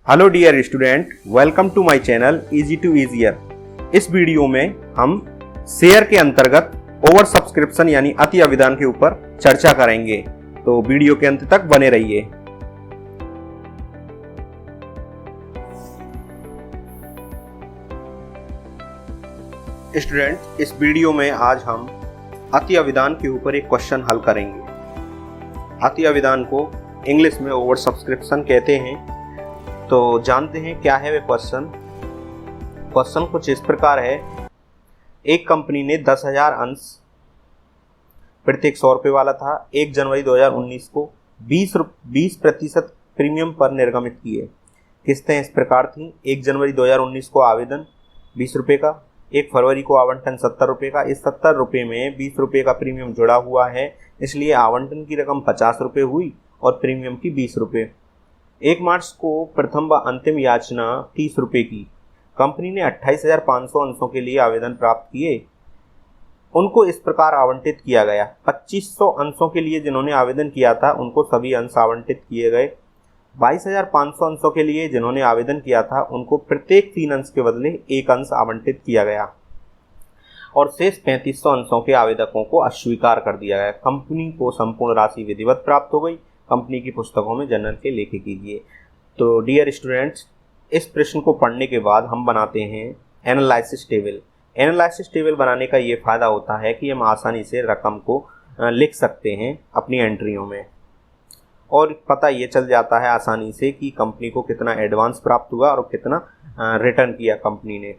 Hello dear student, welcome to my channel easy to easier. इस video में हम share के अंतर्गत ओवर सब्सक्रिप्शन यानी अति अभिदान के ऊपर चर्चा करेंगे, तो वीडियो के अंत तक बने रहिए। स्टूडेंट, इस वीडियो में आज हम अति अभिदान के ऊपर एक क्वेश्चन हल करेंगे। अति अभिदान को इंग्लिश में ओवर सब्सक्रिप्शन कहते हैं। तो जानते हैं क्या है वे क्वेश्चन। क्वेश्चन कुछ इस प्रकार है। एक कंपनी ने 10,000 अंश प्रत्येक 100 रुपये वाला था 1 जनवरी 2019 को 20% प्रीमियम पर निर्गमित किए। किस्तें इस प्रकार थीं। 1 जनवरी 2019 को आवेदन 20 रुपये का, 1 फरवरी को आवंटन 70 रुपये का। इस 70 रुपये में 20 रुपये का प्रीमियम जुड़ा हुआ है, इसलिए आवंटन की रकम 50 रुपये हुई और प्रीमियम की 20 रुपये। 1 मार्च को प्रथम व अंतिम याचना 30 रुपये की। कंपनी ने 28,500 अंशों के लिए आवेदन प्राप्त किए। उनको इस प्रकार आवंटित किया गया। 2500 अंशों के लिए जिन्होंने आवेदन किया था उनको सभी अंश आवंटित किए गए। 22,500 अंशों के लिए जिन्होंने आवेदन किया था उनको प्रत्येक 3 अंश के बदले 1 अंश आवंटित किया गया और शेष 3500 अंशों के आवेदकों को अस्वीकार कर दिया गया। कंपनी को संपूर्ण राशि विधिवत प्राप्त हो गई। कंपनी की पुस्तकों में जनरल के लेख कीजिए। तो डियर स्टूडेंट्स, इस प्रश्न को पढ़ने के बाद हम बनाते हैं एनालिसिस टेबल। एनालिसिस टेबल बनाने का ये फ़ायदा होता है कि हम आसानी से रकम को लिख सकते हैं अपनी एंट्रियों में, और पता ये चल जाता है आसानी से कि कंपनी को कितना एडवांस प्राप्त हुआ और कितना रिटर्न किया कंपनी ने।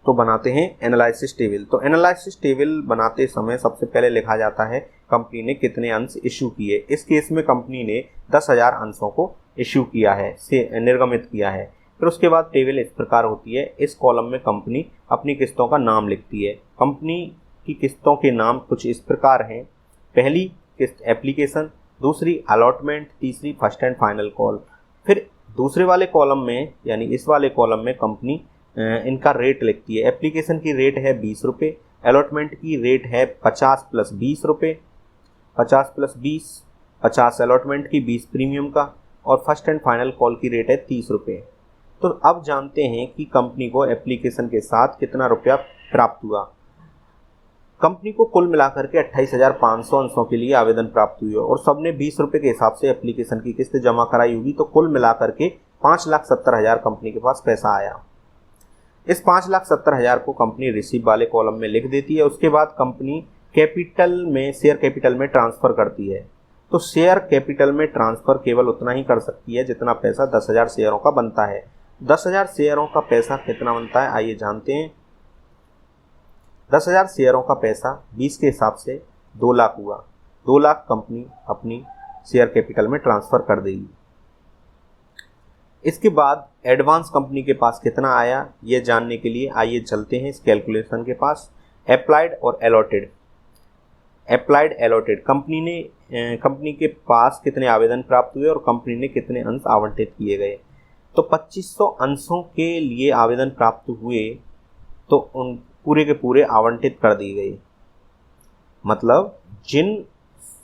तो बनाते हैं एनालिसिस टेबल। तो एनालिसिस टेबल बनाते समय सबसे पहले लिखा जाता है कंपनी ने कितने अंश इशू किए। इस केस में कंपनी ने 10,000 अंशों को इशू किया है, से निर्गमित किया है। फिर उसके बाद टेबल इस प्रकार होती है। इस कॉलम में कंपनी अपनी किस्तों का नाम लिखती है। कंपनी की किस्तों के नाम कुछ इस प्रकार हैं। पहली किस्त एप्लीकेशन, दूसरी अलॉटमेंट, तीसरी फर्स्ट एंड फाइनल कॉल। फिर दूसरे वाले कॉलम में यानी इस वाले कॉलम में कंपनी इनका रेट लिखती है। एप्लीकेशन की रेट है 20 रुपये, अलॉटमेंट की रेट है 50 + 20 रुपये, 50 + 20, 50 अलॉटमेंट की, 20 प्रीमियम का, और फर्स्ट एंड फाइनल कॉल की रेट है 30 रुपये। तो अब जानते हैं कि कंपनी को एप्लीकेशन के साथ कितना रुपया प्राप्त हुआ। कंपनी को कुल मिलाकर के 28,500 अंशों के लिए आवेदन प्राप्त हुई और सबने 20 रुपये के हिसाब से एप्लीकेशन की किस्त जमा कराई होगी। तो कुल मिलाकर के 5,70,000 कंपनी के पास पैसा आया। इस 5,70,000 को कंपनी रिसीव वाले कॉलम में लिख देती है। उसके बाद कंपनी कैपिटल में, शेयर कैपिटल में ट्रांसफ़र करती है। तो शेयर कैपिटल में ट्रांसफ़र केवल उतना ही कर सकती है जितना पैसा 10,000 शेयरों का बनता है। 10,000 शेयरों का पैसा कितना बनता है आइए जानते हैं। 10,000 शेयरों का पैसा 20 के हिसाब से 2 लाख हुआ। 2 लाख कंपनी अपनी शेयर कैपिटल में ट्रांसफ़र कर देगी। इसके बाद एडवांस कंपनी के पास कितना आया ये जानने के लिए आइए चलते हैं इस कैलकुलेशन के पास। अप्लाइड और अलॉटेड। अप्लाइड अलॉटेड कंपनी के पास कितने आवेदन प्राप्त हुए और कंपनी ने कितने अंश आवंटित किए गए। तो 2500 अंशों के लिए आवेदन प्राप्त हुए तो उन पूरे के पूरे आवंटित कर दिए गए। मतलब जिन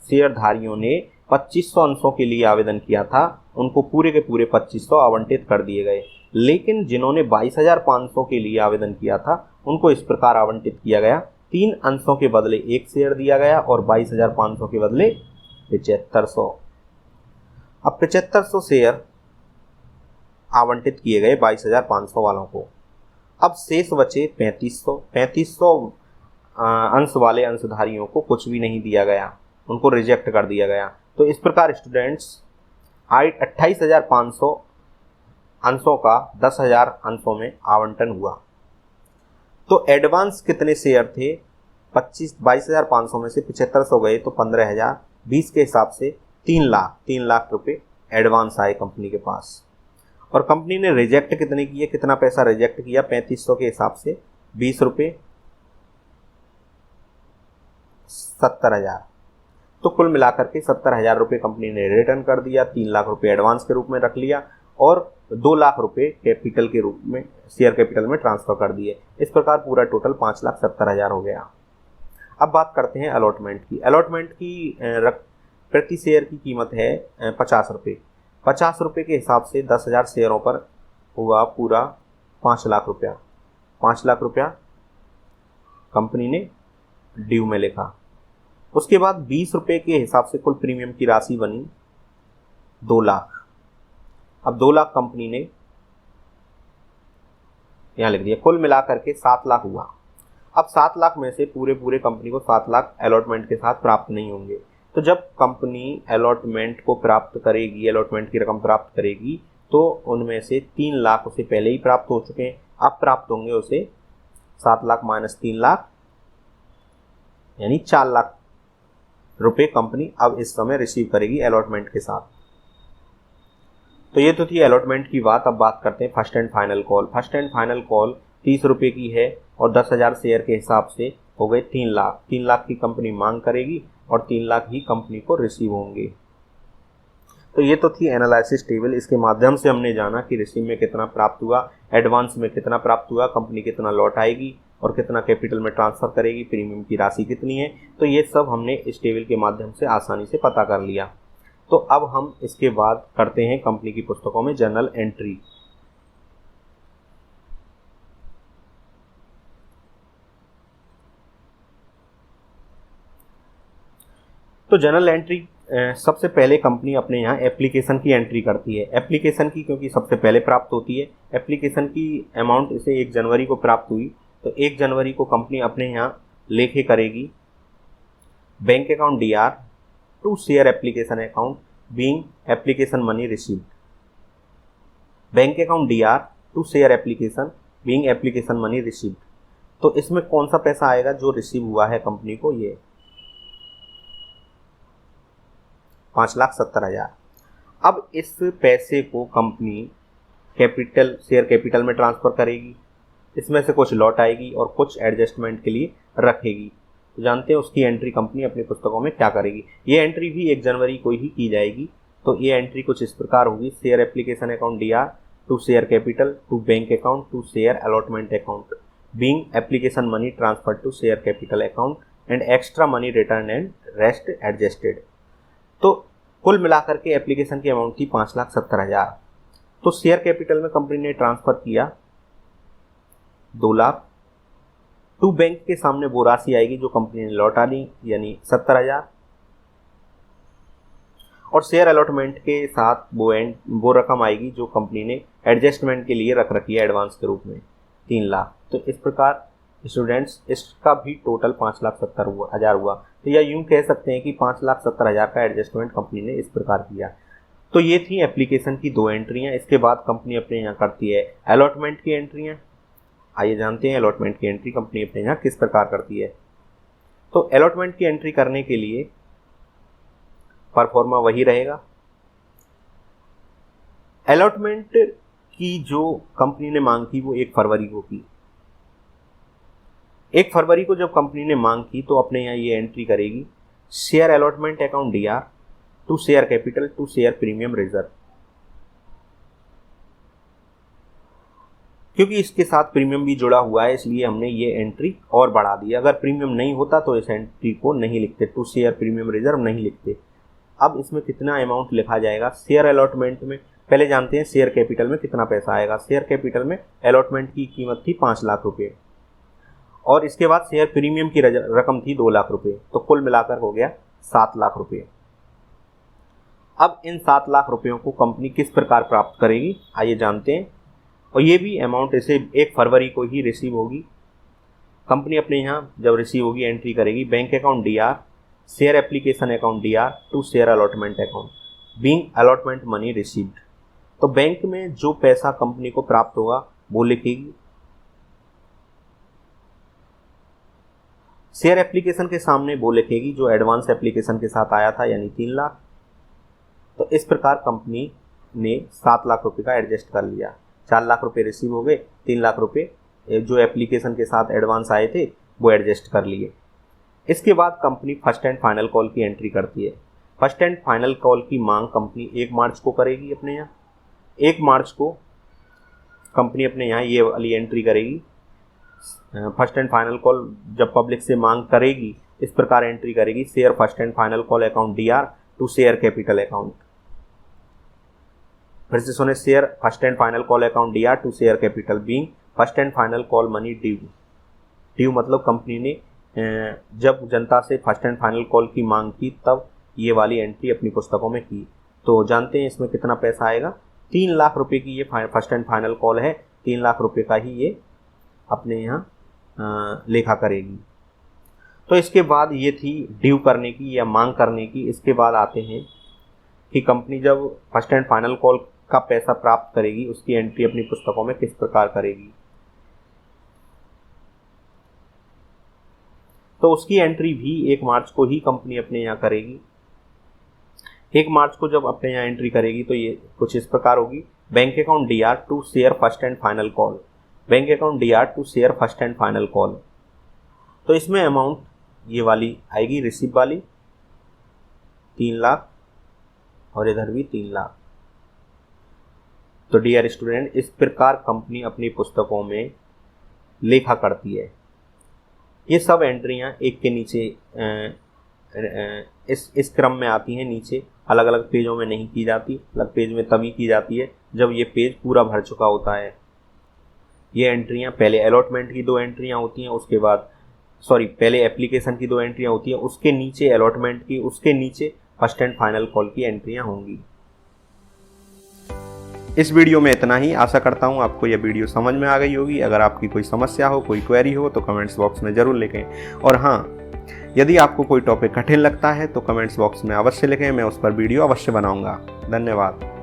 शेयरधारियों ने 2500 अंशों के लिए आवेदन किया था उनको पूरे के पूरे 2500 आवंटित कर दिए गए। लेकिन जिन्होंने 22,500 के लिए आवेदन किया था उनको इस प्रकार आवंटित किया गया। 3 अंशों के बदले 1 शेयर दिया गया और 22,500 के बदले 7500। अब 7500 शेयर आवंटित किए गए 22,500 वालों को। अब शेष बचे 3500। 3500 अंश वाले अंशधारियों को कुछ भी नहीं दिया गया, उनको रिजेक्ट कर दिया गया। तो इस प्रकार स्टूडेंट्स 28,500 अंशों का 10,000 अंशों में आवंटन हुआ। तो एडवांस कितने शेयर थे? 22,500 में से 7500 गए तो 15,000। 20 के हिसाब से 3 लाख रुपए एडवांस आए कंपनी के पास। और कंपनी ने रिजेक्ट कितने किए, कितना पैसा रिजेक्ट किया? 3500 के हिसाब से 20 रुपये, 70,000। तो कुल मिलाकर के 70,000 रुपये कंपनी ने रिटर्न कर दिया। 3 लाख रुपये एडवांस के रूप में रख लिया और 2 लाख रुपये कैपिटल के रूप में शेयर कैपिटल में ट्रांसफ़र कर दिए। इस प्रकार पूरा टोटल 5,70,000 हो गया। अब बात करते हैं अलॉटमेंट की। अलॉटमेंट की प्रति शेयर की कीमत है 50 रुपये। ₹50 के हिसाब से 10,000 शेयरों पर हुआ पूरा 5 लाख रुपया। 5 लाख रुपया कंपनी ने ड्यू में लिखा। उसके बाद ₹20 के हिसाब से कुल प्रीमियम की राशि बनी 2 लाख। अब 2 लाख कंपनी ने यहाँ लिख दिया, कुल मिलाकर के 7 लाख हुआ। अब 7 लाख में से पूरे कंपनी को 7 लाख अलॉटमेंट के साथ प्राप्त नहीं होंगे। तो जब कंपनी अलॉटमेंट को प्राप्त करेगी, अलॉटमेंट की रकम प्राप्त करेगी, तो उनमें से 3 लाख उसे पहले ही प्राप्त हो चुके हैं। अब प्राप्त होंगे उसे 7 लाख माइनस 3 लाख यानी 4 लाख रुपए कंपनी अब इस समय रिसीव करेगी अलॉटमेंट के साथ। तो ये तो थी अलॉटमेंट की बात। अब बात करते हैं first and final call. First and final call ₹30 की है और 10,000 शेयर के हिसाब से हो गए 3 लाख। 3 लाख की कंपनी मांग करेगी और 3 लाख ही कंपनी को रिसीव होंगे। तो ये तो थी एनालिसिस टेबल। इसके माध्यम से हमने जाना कि रिसीव में कितना प्राप्त हुआ, एडवांस में कितना प्राप्त हुआ, कंपनी कितना लौट आएगी और कितना कैपिटल में ट्रांसफ़र करेगी, प्रीमियम की राशि कितनी है। तो ये सब हमने इस टेबल के माध्यम से आसानी से पता कर लिया। तो अब हम इसके बाद करते हैं कंपनी की पुस्तकों में जर्नल एंट्री। तो जर्नल एंट्री सबसे पहले कंपनी अपने यहाँ एप्लीकेशन की एंट्री करती है। एप्लीकेशन की क्योंकि सबसे पहले प्राप्त होती है। एप्लीकेशन की अमाउंट इसे 1 जनवरी को प्राप्त हुई, तो 1 जनवरी को कंपनी अपने यहाँ लेखे करेगी bank account DR to share application account being application money received. Bank account DR to share application being application money received. तो इसमें कौन सा पैसा आएगा जो रिसीव हुआ है कंपनी को, ये 5,70,000। अब इस पैसे को कंपनी कैपिटल शेयर कैपिटल में ट्रांसफ़र करेगी। इसमें से कुछ लौट आएगी और कुछ एडजस्टमेंट के लिए रखेगी। तो जानते हैं उसकी एंट्री कंपनी अपनी पुस्तकों में क्या करेगी। ये एंट्री भी 1 जनवरी को ही की जाएगी। तो ये एंट्री कुछ इस प्रकार होगी, share application account DR to share capital to bank account to share allotment account being application money transfer to share capital account and extra money return and rest adjusted. तो कुल मिलाकर के एप्लीकेशन की amount थी 5,70,000। तो share capital में company ने transfer किया 2 लाख। टू बैंक के सामने वो राशि आएगी जो कंपनी ने लौटा दी यानी 70,000। और शेयर अलॉटमेंट के साथ वो रकम आएगी जो कंपनी ने एडजस्टमेंट के लिए रख रखी है एडवांस के रूप में 3 लाख। तो इस प्रकार स्टूडेंट्स इसका भी टोटल 5,70,000 हुआ। तो या यूं कह सकते हैं कि 5,70,000 का एडजस्टमेंट कंपनी ने इस प्रकार किया। तो ये थी एप्लीकेशन की 2 एंट्रियां। इसके बाद कंपनी अपने यहाँ करती है अलॉटमेंट की एंट्रियां। आइए जानते हैं अलॉटमेंट की एंट्री कंपनी अपने यहाँ किस प्रकार करती है। तो अलॉटमेंट की एंट्री करने के लिए परफॉर्मा वही रहेगा। अलॉटमेंट की जो कंपनी ने मांग की वो 1 फरवरी को की। 1 फरवरी को जब कंपनी ने मांग की तो अपने यहाँ ये एंट्री करेगी share allotment account DR to share capital to share premium reserve. क्योंकि इसके साथ प्रीमियम भी जुड़ा हुआ है इसलिए हमने ये एंट्री और बढ़ा दी। अगर प्रीमियम नहीं होता तो इस एंट्री को नहीं लिखते, टू शेयर प्रीमियम रिजर्व नहीं लिखते। अब इसमें कितना अमाउंट लिखा जाएगा शेयर अलॉटमेंट में, पहले जानते हैं शेयर कैपिटल में कितना पैसा आएगा। शेयर कैपिटल में अलॉटमेंट की कीमत थी 5 लाख रुपए और इसके बाद शेयर प्रीमियम की रकम थी 2 लाख रुपए। तो कुल मिलाकर हो गया 7 लाख रुपए। अब इन 7 लाख रुपयों को कंपनी किस प्रकार प्राप्त करेगी आइए जानते हैं। और ये भी अमाउंट इसे 1 फरवरी को ही रिसीव होगी। कंपनी अपने यहाँ जब रिसीव होगी एंट्री करेगी bank account DR share application account DR to share allotment account being allotment money received. तो बैंक में जो पैसा कंपनी को प्राप्त होगा वो लिखेगी। शेयर एप्लीकेशन के सामने वो लिखेगी जो एडवांस एप्लीकेशन के साथ आया था यानी 3 लाख। तो इस प्रकार कंपनी ने 7 लाख रुपए का एडजस्ट कर लिया। 4 लाख रुपए रिसीव हो गए, 3 लाख रुपए जो एप्लीकेशन के साथ एडवांस आए थे वो एडजस्ट कर लिए। इसके बाद company first and final call की एंट्री करती है। फर्स्ट एंड फाइनल कॉल की मांग कंपनी 1 मार्च को करेगी अपने यहाँ। 1 मार्च को कंपनी अपने यहाँ ये वाली एंट्री करेगी। फर्स्ट एंड फाइनल कॉल जब पब्लिक से मांग करेगी इस प्रकार एंट्री करेगी share first and final call account DR to share capital account. फिर से सुने, share first and final call account DR to share capital being first and final call money due. Due मतलब कंपनी ने जब जनता से first and final call की मांग की तब ये वाली एंट्री अपनी पुस्तकों में की। तो जानते हैं इसमें कितना पैसा आएगा। 3 लाख रुपए की ये फर्स्ट एंड फाइनल कॉल है, 3 लाख रुपए का ही ये अपने यहाँ लेखा करेगी। तो इसके बाद ये थी ड्यू करने की या मांग करने की। इसके बाद आते हैं कि कंपनी जब फर्स्ट एंड फाइनल कॉल का पैसा प्राप्त करेगी उसकी एंट्री अपनी पुस्तकों में किस प्रकार करेगी। तो उसकी एंट्री भी 1 मार्च को ही कंपनी अपने यहाँ करेगी। 1 मार्च को जब अपने यहाँ एंट्री करेगी तो ये कुछ इस प्रकार होगी, bank account DR to share first and final call. Bank account DR to share first and final call. तो इसमें अमाउंट ये वाली आएगी, रिसीव वाली 3 लाख और इधर भी 3 लाख। तो डियर स्टूडेंट, इस प्रकार कंपनी अपनी पुस्तकों में लेखा करती है। ये सब एंट्रियां एक के नीचे इस क्रम में आती हैं, नीचे अलग अलग पेजों में नहीं की जाती। अलग पेज में तभी की जाती है जब ये पेज पूरा भर चुका होता है। ये एंट्रियां पहले अलॉटमेंट की 2 एंट्रियां होती हैं, उसके बाद पहले एप्लीकेशन की 2 एंट्रियां होती हैं, उसके नीचे अलॉटमेंट की, उसके नीचे फर्स्ट एंड फाइनल कॉल की एंट्रियां होंगी। इस वीडियो में इतना ही। आशा करता हूँ आपको यह वीडियो समझ में आ गई होगी। अगर आपकी कोई समस्या हो, कोई क्वेरी हो तो कमेंट्स बॉक्स में ज़रूर लिखें। और हाँ, यदि आपको कोई टॉपिक कठिन लगता है तो कमेंट्स बॉक्स में अवश्य लिखें, मैं उस पर वीडियो अवश्य बनाऊंगा। धन्यवाद।